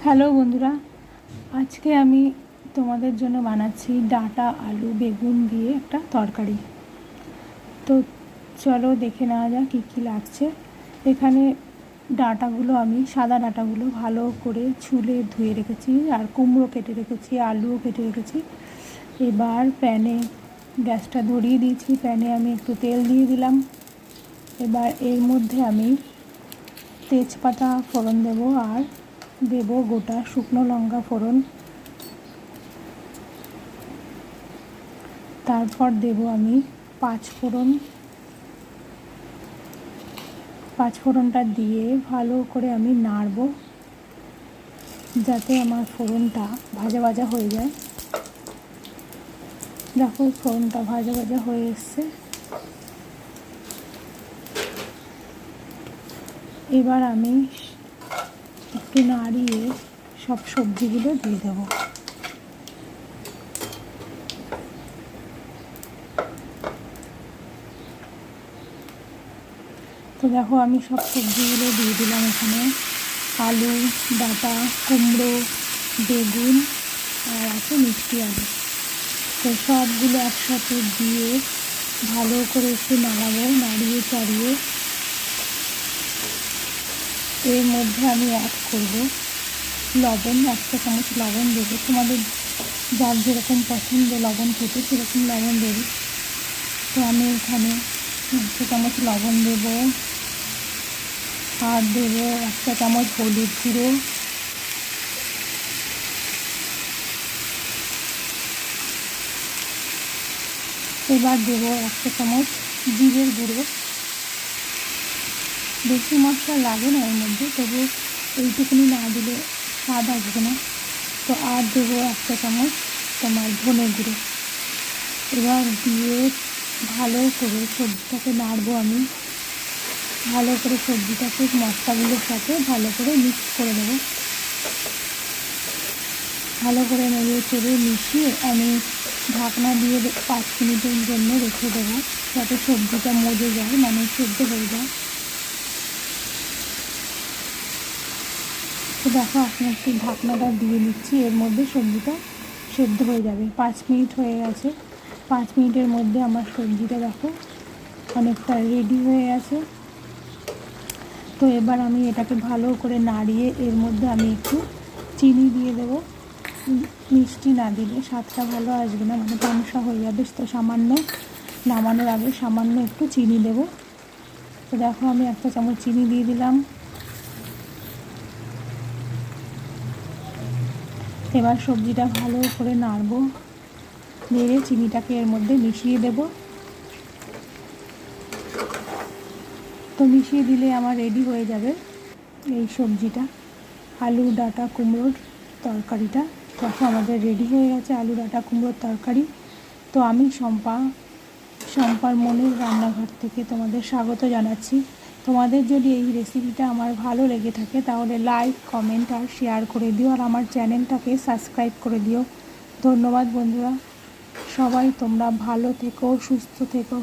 Hello বন্ধুরা, আজকে আমি তোমাদের জন্য বানাচ্ছি ডাঁটা আলু বেগুন দিয়ে একটা তরকারি। তো চলো দেখে নেওয়া যাক কী কী লাগছে। এখানে ডাঁটাগুলো আমি সাদা ডাঁটাগুলো ভালো করে ছুলে ধুয়ে রেখেছি, আর কুমড়ো কেটে রেখেছি, আলুও কেটে রেখেছি। এবার প্যানে গ্যাসটা ধরিয়ে দিয়েছি, প্যানে আমি একটু তেল দিয়ে দিলাম। এবার এর মধ্যে আমি তেজপাতা ফোড়ন দেবো আর দেব গোটা শুকনো লঙ্কা ফোড়ন। তারপর দেব আমি পাঁচফোড়নটা দিয়ে ভালো করে আমি নাড়ব, যাতে আমার ফোড়নটা ভাজা ভাজা হয়ে যায়। দেখো ফোড়নটা ভাজা ভাজা হয়ে এসছে। এবার আমি একটু নাড়িয়ে সব সবজিগুলো দিয়ে দেবো। তো দেখো আমি সব সবজিগুলো দিয়ে দিলাম। এখানে আলু, ডাঁটা, কুমড়ো, বেগুন আর আছে মিষ্টি আলু। তো সবগুলো একসাথে দিয়ে ভালো করে একটু নাড়াবো, নাড়িয়ে চাড়িয়ে এর মধ্যে আমি অ্যাড করব লবণ। 1 চা চামচ লবণ দেবো, তোমাদের যার যেরকম পছন্দ লবণ খেতে সেরকম লবণ দেবে। তো আমি এখানে 1 চা চামচ লবণ দেবো, আর দেবো 1 চা চামচ হলুদ গুঁড়ো, এবার দেবো 1 চা চামচ জিরের গুঁড়ো। বেশি মশলা লাগে না এর মধ্যে, তবু এইটুকুনি না দিলে স্বাদ আসবে না। তো আর দেবো 1 চা চামচ তোমার ধনে গুঁড়ো। এবার দিয়ে ভালো করে সবজিটাকে নাড়বো আমি। ভালো করে সবজিটাকে মশলাগুলোর সাথে ভালো করে মিক্স করে দেবো। ভালো করে নেড়ে চেড়ে মিশিয়ে আমি ঢাকনা দিয়ে 5 মিনিটের জন্য রেখে দেবো, যাতে সবজিটা মজে যায়, মানে সেদ্ধ হয়ে যায়। তো দেখো এখন একটু ঢাকনাটা দিয়ে নিচ্ছি, এর মধ্যে সবজিটা সেদ্ধ হয়ে যাবে। 5 মিনিট হয়ে গেছে। 5 মিনিটের মধ্যে আমার সবজিটা দেখো অনেকটা রেডি হয়ে গেছে। তো এবার আমি এটাকে ভালো করে নাড়িয়ে এর মধ্যে আমি একটু চিনি দিয়ে দেবো। মিষ্টি না দিলে স্বাদটা ভালো আসবে না, মানে পানসা হয়ে যাবে। তো সামান্য নামানোর আগে সামান্য একটু চিনি দেবো। তো দেখো আমি 1 চা চামচ চিনি দিয়ে দিলাম। এবার সবজিটা ভালো করে নাড়বো, নেড়ে চিনিটাকে এর মধ্যে মিশিয়ে দেব। তো মিশিয়ে দিলে আমার রেডি হয়ে যাবে এই সবজিটা, আলু ডাঁটা কুমড়োর তরকারিটা। দেখো আমাদের রেডি হয়ে গেছে আলু ডাঁটা কুমড়োর তরকারি। তো আমি শম্পার মনের রান্নাঘর থেকে তোমাদের স্বাগত জানাচ্ছি। তোমাদের যদি এই রেসিপিটা আমার ভালো লেগে থাকে তাহলে লাইক, কমেন্ট আর শেয়ার করে দিও, আর আমার চ্যানেলটাকে সাবস্ক্রাইব করে দিও। ধন্যবাদ বন্ধুরা, সবাই তোমরা ভালো থেকো, সুস্থ থেকো।